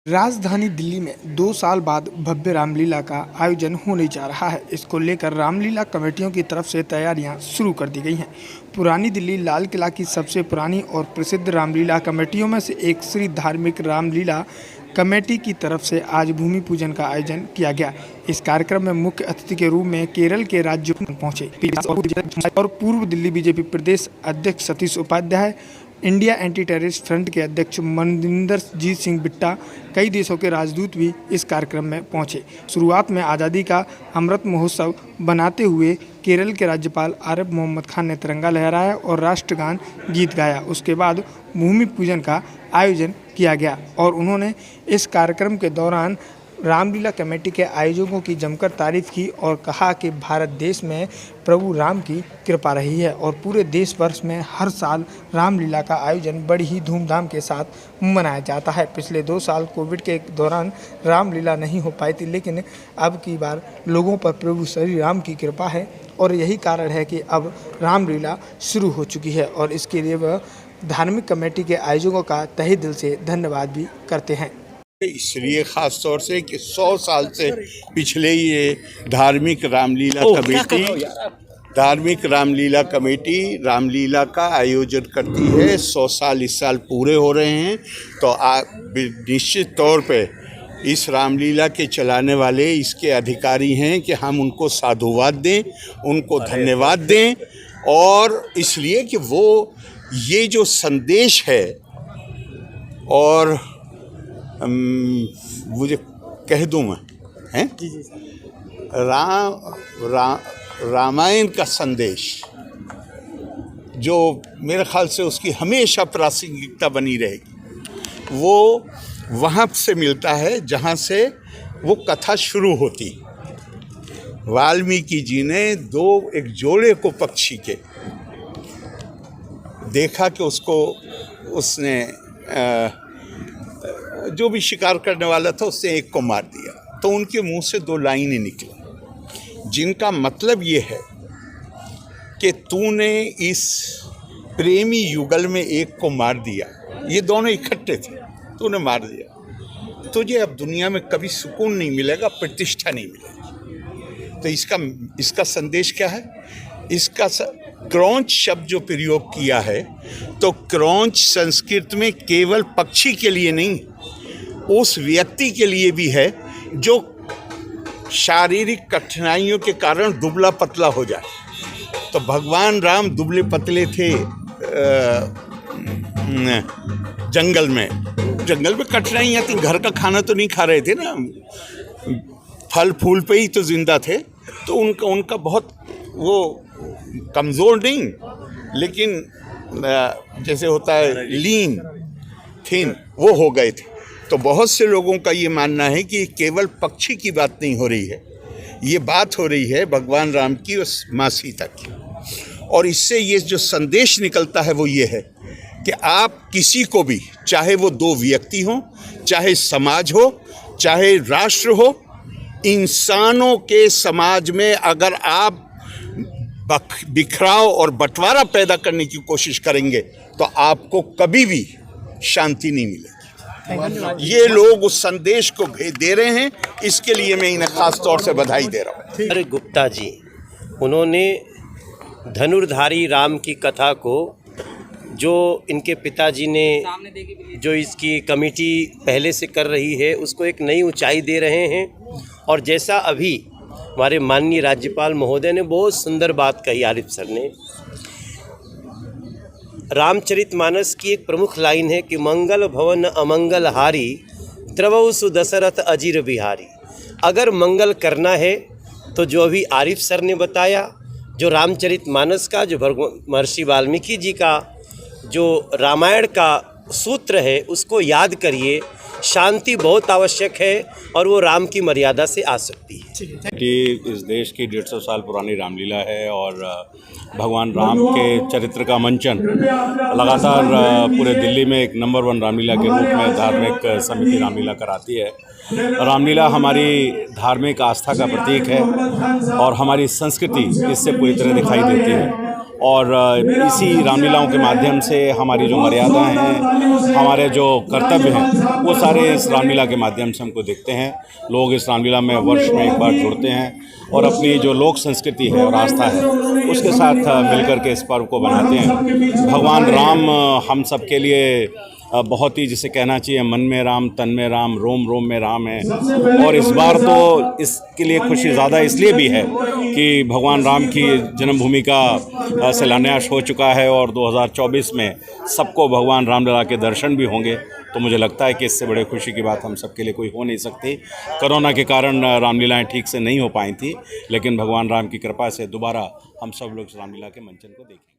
राजधानी दिल्ली में 2 साल बाद भव्य रामलीला का आयोजन होने जा रहा है। इसको लेकर रामलीला कमेटियों की तरफ से तैयारियां शुरू कर दी गई हैं। पुरानी दिल्ली लाल किला की सबसे पुरानी और प्रसिद्ध रामलीला कमेटियों में से एक श्री धार्मिक रामलीला कमेटी की तरफ से आज भूमि पूजन का आयोजन किया गया। इस कार्यक्रम में मुख्य अतिथि के रूप में केरल के राज्यपाल पहुंचे और पूर्व दिल्ली बीजेपी प्रदेश अध्यक्ष Satish Upadhyay, India anti terrorist front के अध्यक्ष मनजिंदर जीत सिंह बिट्टा, कई देशों के राजदूत भी इस कार्यक्रम में पहुंचे। शुरुआत में आज़ादी का अमृत महोत्सव बनाते हुए केरल के राज्यपाल आरिफ मोहम्मद खान ने तिरंगा लहराया और राष्ट्रगान गीत गाया। उसके बाद भूमि पूजन का आयोजन किया गया और उन्होंने इस कार्यक्रम के दौरान रामलीला कमेटी के आयोजकों की जमकर तारीफ की और कहा कि भारत देश में प्रभु राम की कृपा रही है और पूरे देश वर्ष में हर साल रामलीला का आयोजन बड़ी ही धूमधाम के साथ मनाया जाता है। पिछले 2 साल कोविड के दौरान रामलीला नहीं हो पाई थी, लेकिन अब की बार लोगों पर प्रभु श्री राम की कृपा है और यही कारण है कि अब रामलीला शुरू हो चुकी है और इसके लिए वह धार्मिक कमेटी के आयोजकों का तहे दिल से धन्यवाद भी करते हैं। इसलिए ख़ास तौर से कि 100 साल से पिछले ये धार्मिक रामलीला कमेटी रामलीला का आयोजन करती है। 100 साल इस साल पूरे हो रहे हैं, तो निश्चित तौर पे इस रामलीला के चलाने वाले इसके अधिकारी हैं कि हम उनको साधुवाद दें, उनको धन्यवाद दें। और इसलिए कि वो ये जो संदेश है और मुझे कह दूं मैं हैं रामायण का संदेश जो मेरे ख्याल से उसकी हमेशा प्रासंगिकता बनी रहेगी, वो वहाँ से मिलता है जहाँ से वो कथा शुरू होती। वाल्मीकि जी ने एक जोड़े को पक्षी के देखा कि उसने जो भी शिकार करने वाला था उसने एक को मार दिया, तो उनके मुंह से 2 लाइनें निकली जिनका मतलब ये है कि तूने इस प्रेमी युगल में एक को मार दिया, ये दोनों इकट्ठे थे, तूने मार दिया, तुझे अब दुनिया में कभी सुकून नहीं मिलेगा, प्रतिष्ठा नहीं मिलेगी। तो इसका संदेश क्या है? इसका क्रौंच शब्द जो प्रयोग किया है, तो क्रौंच संस्कृत में केवल पक्षी के लिए नहीं, उस व्यक्ति के लिए भी है जो शारीरिक कठिनाइयों के कारण दुबला पतला हो जाए। तो भगवान राम दुबले पतले थे जंगल में कठिनाइयाँ थी, घर का खाना तो नहीं खा रहे थे ना, फल फूल पे ही तो जिंदा थे। तो उनका बहुत वो कमज़ोर नहीं, लेकिन जैसे होता है लीन थिन, वो हो गए थे। तो बहुत से लोगों का ये मानना है कि केवल पक्षी की बात नहीं हो रही है, ये बात हो रही है भगवान राम की और माँ सीता की। और इससे ये जो संदेश निकलता है वो ये है कि आप किसी को भी, चाहे वो 2 व्यक्ति हों, चाहे समाज हो, चाहे राष्ट्र हो, इंसानों के समाज में अगर आप बिखराव और बंटवारा पैदा करने की कोशिश करेंगे तो आपको कभी भी शांति नहीं मिलेगी। ये लोग उस संदेश को दे रहे हैं, इसके लिए मैं इन्हें खास तौर से बधाई दे रहा हूँ। अरे गुप्ता जी, उन्होंने धनुर्धारी राम की कथा को, जो इनके पिताजी ने जो इसकी कमेटी पहले से कर रही है, उसको एक नई ऊंचाई दे रहे हैं। और जैसा अभी हमारे माननीय राज्यपाल महोदय ने बहुत सुंदर बात कही, आरिफ सर ने, रामचरितमानस की एक प्रमुख लाइन है कि मंगल भवन अमंगल हारी, द्रवौ सुदशरथ अजीर बिहारी। अगर मंगल करना है तो जो अभी आरिफ सर ने बताया, जो रामचरितमानस का, जो महर्षि वाल्मीकि जी का जो रामायण का सूत्र है, उसको याद करिए। शांति बहुत आवश्यक है और वो राम की मर्यादा से आ सकती है। इस देश की 150 साल पुरानी रामलीला है और भगवान राम के चरित्र का मंचन लगातार पूरे दिल्ली में एक नंबर 1 रामलीला के रूप में धार्मिक समिति रामलीला कराती है। रामलीला हमारी धार्मिक आस्था का प्रतीक है और हमारी संस्कृति इससे पूरी तरह दिखाई देती है। और इसी रामलीलाओं के माध्यम से हमारी जो मर्यादाएं हैं, हमारे जो कर्तव्य हैं, वो सारे इस रामलीला के माध्यम से हमको दिखते हैं। लोग इस रामलीला में वर्ष में एक बार जुड़ते हैं और अपनी जो लोक संस्कृति है और आस्था है उसके साथ मिलकर के इस पर्व को बनाते हैं। भगवान राम हम सब के लिए बहुत ही, जिसे कहना चाहिए, मन में राम, तन में राम, रोम रोम में राम है। और इस बार तो इसके लिए खुशी ज़्यादा इसलिए भी है कि भगवान राम की जन्मभूमि का शिलान्यास हो चुका है और 2024 में सबको भगवान रामलला के दर्शन भी होंगे। तो मुझे लगता है कि इससे बड़े खुशी की बात हम सबके लिए कोई हो नहीं सकती। कोरोना के कारण रामलीलाएँ ठीक से नहीं हो पाई थी, लेकिन भगवान राम की कृपा से दोबारा हम सब लोग रामलीला के मंचन को देखें।